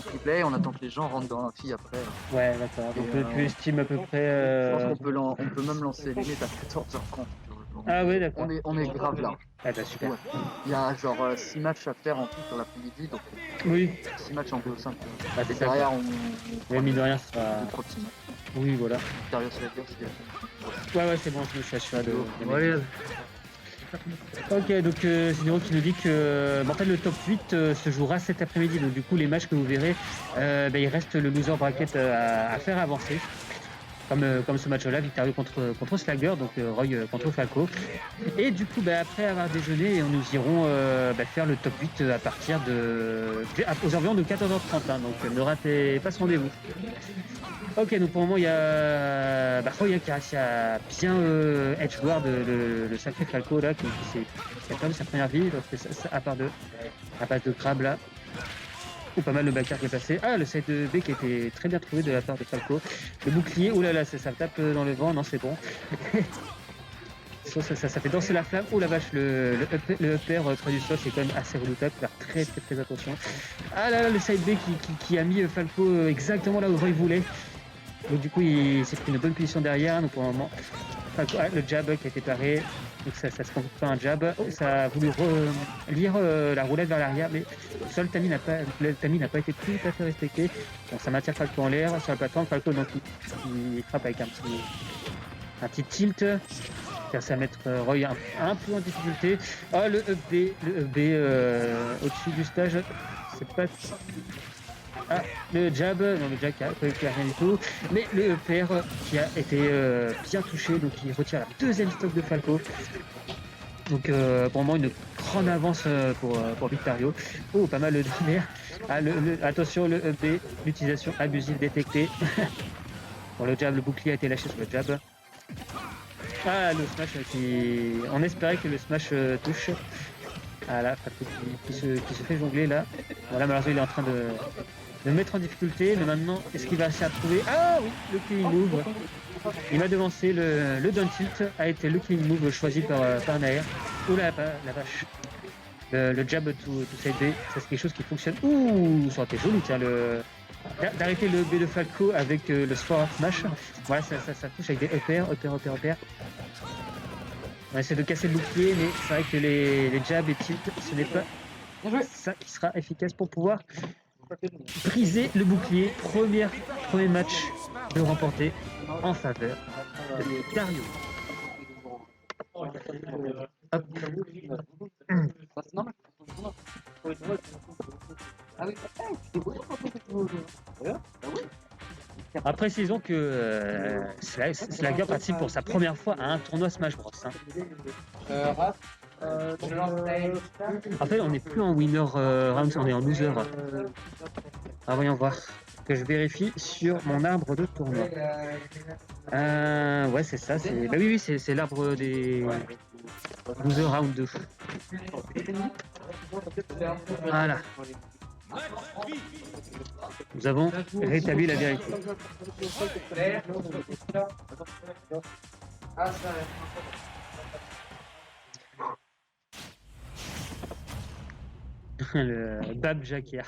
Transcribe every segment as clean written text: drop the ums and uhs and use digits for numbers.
son triplet, on attend que les gens rentrent dans l'amphi après. Ouais, d'accord. Donc Et, tu estimes à peu près. Je pense on peut même lancer les limite à 14h30. Ah ouais, d'accord. On est grave là. Ah bah super. Ouais. Il y a genre 6 matchs à faire en tout sur l'après-midi, donc Oui. 6 matchs en gros 5. Bah, c'est Et ça. derrière, Mais mine de rien, ce sera. 3 petits matchs. Oui, voilà. Sérieux, c'est la Ouais, c'est bon, je me suis assuré de. Ouais. Ok, donc Sidero qui nous dit que en fait, le top 8 se jouera cet après-midi. Donc du coup, les matchs que vous verrez, il reste le loser bracket à faire avancer. Comme ce match-là, Victario contre Slagger, donc Roy contre Falco. Et du coup, après avoir déjeuné, nous irons faire le top 8 à partir aux environs de 14h30. Hein, donc ne ratez pas ce rendez-vous. Ok, donc pour le moment, il y a Roy qui a réussi à bien edgeguard le sacré Falco là, qui a perdu sa première vie, donc à part de la passe de crabe là. Ou pas mal le backer qui est passé. Ah, le side de B qui a été très bien trouvé de la part de Falco. Le bouclier, oh là là, ça tape dans le vent, non c'est bon. ça fait danser la flamme. Oh la vache, le upper près du sol, c'est quand même assez redoutable, faut faire très attention. Ah là là, le side B qui a mis Falco exactement là où il voulait. Donc du coup, il s'est pris une bonne position derrière. Donc pour le moment, Falco, le jab qui a été paré. Donc ça se compte pas un jab. Ça a voulu lire la roulette vers l'arrière, mais le seul timing n'a pas été tout à fait respecté. Donc ça maintient Falco en l'air sur la plateforme. Falco donc il frappe avec un petit tilt. Ça va mettre Roy un peu en difficulté. Oh le up B au-dessus du stage. C'est pas. Ah, le jab qui a rien du tout. Mais le EPR qui a été bien touché, donc il retire la deuxième stock de Falco. Donc pour le moment une grande avance pour Victario. Oh, pas mal le dernier. Ah, attention, le EB, l'utilisation abusive détectée. Bon, le jab, le bouclier a été lâché sur le jab. Ah, le smash on espérait que le smash touche. Ah là, Falco qui se fait jongler là. Voilà, malheureusement il est en train de mettre en difficulté, mais maintenant, est-ce qu'il va s'y retrouver? Ah oui, le clean move. Il m'a devancé, le down tilt a été le clean move choisi par Nair. Ouh la vache. Le jab to side B, ça c'est quelque chose qui fonctionne. Ouh, ça aurait été joli, tiens, d'arrêter le B de Falco avec le forward smash. Voilà, ça touche avec des upper. On essaie de casser le bouclier, mais c'est vrai que les jabs et tilt, ce n'est pas ça qui sera efficace pour pouvoir briser le bouclier. Premier match de remporter en faveur de Dario. Précisons que Slagger participe pour sa première fois à un tournoi Smash Bros. Hein. En fait, on n'est plus en winner round, on est en loser. Voyons voir. Que je vérifie sur mon arbre de tournoi. Ouais, c'est ça. Oui, c'est l'arbre des loser round 2. Voilà. Nous avons rétabli la vérité. Le Bab Jacquier.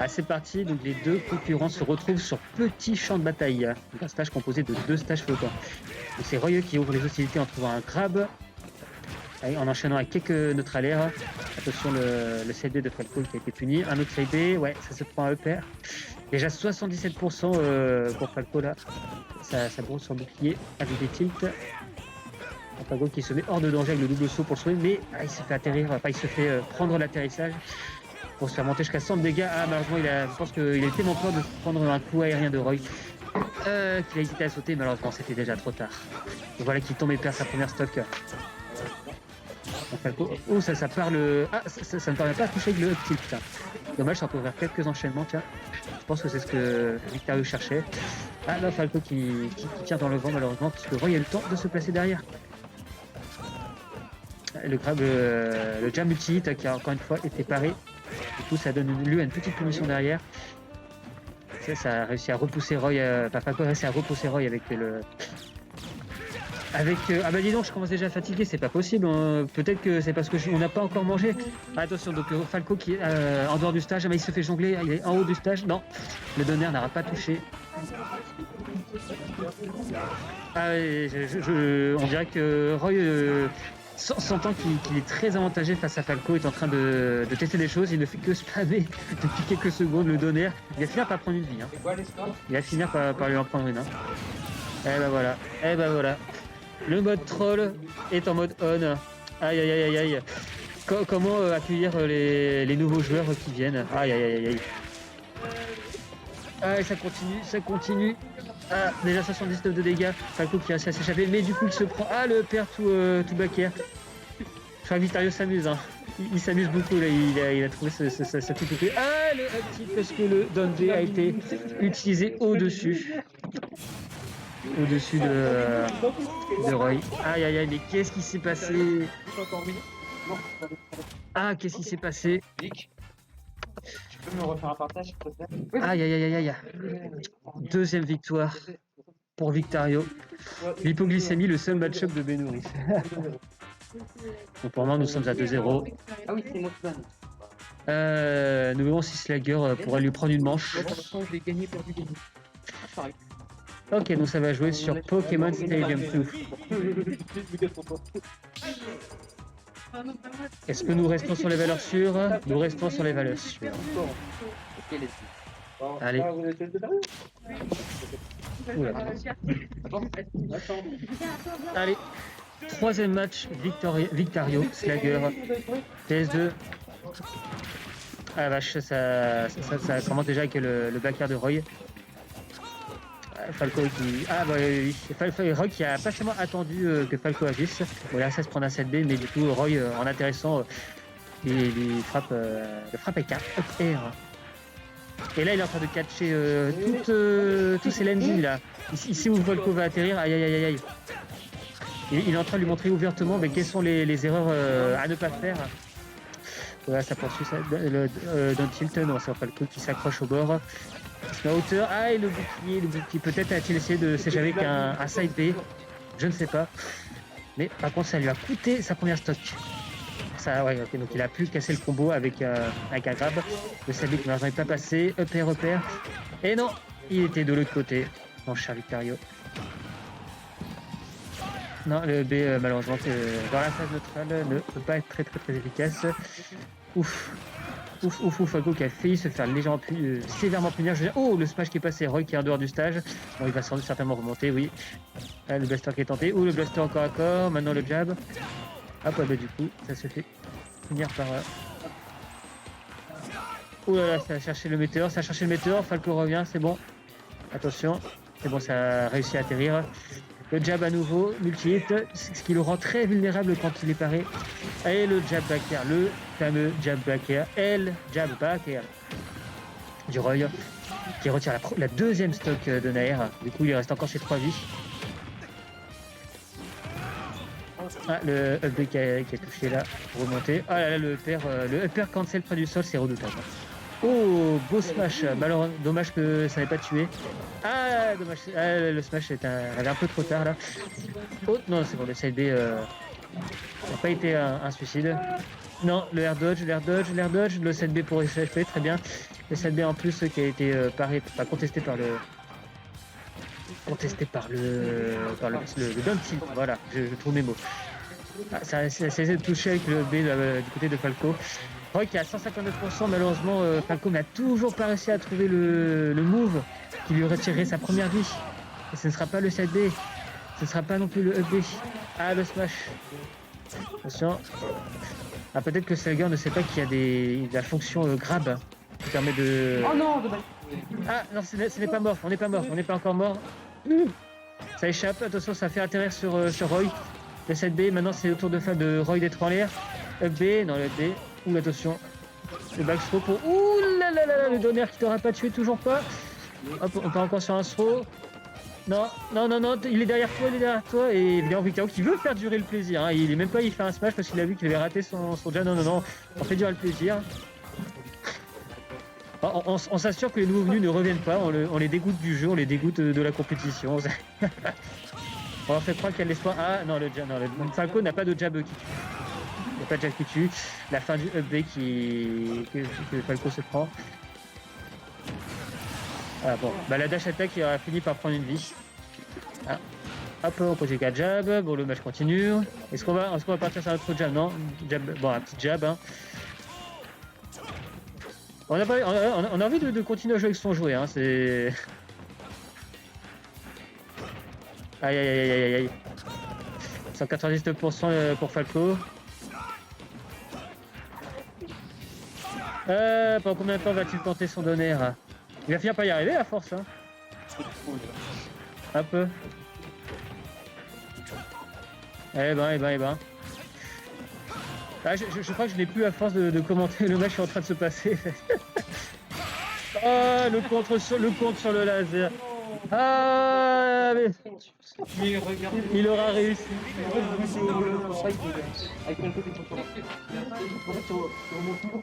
C'est parti, donc les deux concurrents se retrouvent sur petit champ de bataille. Donc un stage composé de 2 stages flottants. Donc c'est Roy qui ouvre les hostilités en trouvant un grab, en enchaînant avec quelques neutralaires. Attention, le CD de Falco qui a été puni. Un autre CD, ouais, ça se prend à EPR. Déjà 77% pour Falco là. Ça brosse sur le bouclier avec des tilts. Falco qui se met hors de danger avec le double saut pour le sauver, mais il se fait atterrir, il se fait prendre l'atterrissage pour se faire monter jusqu'à 100 dégâts. Malheureusement, je pense qu'il a été manquant de prendre un coup aérien de Roy. Qu'il a hésité à sauter, malheureusement, c'était déjà trop tard. Et voilà qu'il tombe et perd sa première stock. Falco, ça parle. Ça ne parvient pas à toucher avec le up tilt. Tiens. Dommage, ça peut faire quelques enchaînements. Tiens. Je pense que c'est ce que Victario cherchait. Là, Falco qui tient dans le vent, malheureusement, puisque Roy a eu le temps de se placer derrière. Le grab, le jam multi-hit qui a encore une fois été paré. Du coup, ça donne lieu à une petite punition derrière. Ça a réussi à repousser Roy. Falco a réussi à repousser Roy avec Avec ah bah dis donc, je commence déjà à fatiguer, c'est pas possible. Peut-être que c'est parce que on n'a pas encore mangé. Attention, donc Falco qui est en dehors du stage, mais il se fait jongler, il est en haut du stage. Non, le donner n'aura pas touché. Ah, et on dirait que Roy, sentant qu'il est très avantagé face à Falco, est en train de tester des choses. Il ne fait que spammer depuis quelques secondes le donner. Il va finir par prendre une vie. Hein. Il va finir par lui en prendre une. Hein. Et bah voilà, et bah voilà. Le mode troll est en mode on. Aïe aïe aïe aïe. Comment accueillir les nouveaux joueurs qui viennent. Aïe aïe aïe aïe. Ah, et ça continue, ça continue. Ah, déjà 79 de dégâts. Falco qui réussit à s'échapper, mais du coup il se prend. Ah, le père tout backer. Je crois que Victario s'amuse. Hein. Il s'amuse beaucoup là. Il a trouvé sa petite épée. Ah, le up parce que le down a été utilisé au-dessus. Au-dessus de Roy. Aïe aïe aïe, mais qu'est-ce qui s'est passé? Ah, qu'est-ce qui s'est passé? Vic, tu peux me refaire un partage, s'il te plaît? Aïe aïe aïe aïe aïe. Deuxième victoire pour Victario. L'hypoglycémie, le seul match-up de Benoît. Donc pour le moment, nous sommes à 2-0. Ah oui, c'est moi qui gagne. Nous verrons si Slagger pourrait lui prendre une manche. Je l'ai gagné, perdu, gagné. Pareil. Ok, donc ça va jouer sur Pokémon Stadium 2. Est-ce que nous restons sur les valeurs sûres? Nous restons sur les valeurs sûres. Allez. Oula. Allez. Troisième match, Victario, Slagger, PS2. Ah vache, ça commence déjà avec le backer de Roy. Falco qui... Ah bah oui, Roy qui a patiemment attendu que Falco agisse. Bon, là ça se prend un 7B, mais du coup Roy en intéressant il frappe avec un up air. Et là il est en train de catcher tous ces landings là. Ici où Falco va atterrir, aïe aïe aïe aïe. Il est en train de lui montrer ouvertement mais quelles sont les erreurs à ne pas faire. Voilà, ça poursuit ça. Dans Tilton, non, c'est Falco qui s'accroche au bord. La hauteur, ah et le bouclier, peut-être a-t-il essayé de s'échapper avec un side B, je ne sais pas. Mais par contre ça lui a coûté sa première stock. Ça, ouais, ok, donc il a pu casser le combo avec un grab. Le side B qui n'a pas passé, repère. Et non, il était de l'autre côté, mon cher Victario. Non, le B malheureusement dans la phase neutrale ne peut pas être très efficace. Ouf. Ouf, Falco qui a failli se faire légèrement sévèrement punir. Oh, le smash qui est passé, Roy qui est en dehors du stage. Bon, il va certainement remonter, oui. Là, le blaster qui est tenté. Ouh, le blaster encore à corps. Maintenant le jab. Hop, bah, du coup, ça se fait punir par... Ouh là là, ça a cherché le météore. Falco revient, c'est bon. Attention. C'est bon, ça a réussi à atterrir. Le jab à nouveau, multi-hit, ce qui le rend très vulnérable quand il est paré. Et le jab back air, le fameux jab back air, jab back air du Roy, qui retire la deuxième stock de Nair. Du coup, il reste encore ses 3 vies. Ah, le up B qui a touché là, pour remonter. Ah là là, le upper cancel près du sol, c'est redoutable. Oh, beau smash, malheureusement, dommage que ça n'ait pas tué. Ah, dommage, le smash avait un peu trop tard là. Oh, non, c'est bon, le side B n'a pas été un suicide. Non, le air dodge, le side B pour SHP, très bien. Le side B en plus qui a été contesté par le down tilt, voilà, je trouve mes mots. Ah, ça a essayé de toucher avec le B du côté de Falco. Roy qui est à 159%, malheureusement Falco n'a toujours pas réussi à trouver le move qui lui retirerait sa première vie. Et ce ne sera pas le side B, ce ne sera pas non plus le up B. Ah, le smash. Attention. Ah, peut-être que Slagger ne sait pas qu'il y a la fonction grab qui permet de... Oh non, dommage. Ah non, ce n'est pas mort, on n'est pas encore mort. Ça échappe, attention, ça fait atterrir sur Roy. Le side B, maintenant c'est au tour de Roy d'être en l'air. Up B, non le up B. Ouh, attention. Le back throw pour... Ouh là là là, le donner qui t'aura pas tué, toujours pas. Hop, on part encore sur un throw. Non, il est derrière toi, et évidemment Victario qui veut faire durer le plaisir. Hein. Il est même pas y faire un smash parce qu'il a vu qu'il avait raté son jab. Non, on fait durer le plaisir. On s'assure que les nouveaux venus ne reviennent pas, on les dégoûte du jeu, on les dégoûte de la compétition. On fait croire qu'il y a de l'espoir. Ah non, le Falco n'a pas de jab qui tue. Il n'y a pas de jab qui tue. La fin du up B que Falco se prend. Ah bon, bah la dash attack il aura fini par prendre une vie. Ah. Hop, on continue qu'à jab. Bon, le match continue. Est-ce qu'on va partir sur un autre jab? Non, jab. Bon, un petit jab. Hein. On a envie de continuer à jouer avec son jouet. Hein. C'est. Aïe aïe aïe aïe aïe. 199% pour Falco. Pendant combien de temps va-t-il tenter son donner? Il va finir par y arriver à force. Hein. Un peu. Eh ben. Ah, je crois que je n'ai plus à force de commenter le match qui est en train de se passer. Ah, le contre sur le laser. Ah, mais Mais regardez. il aura réussi. Avec un côté sur la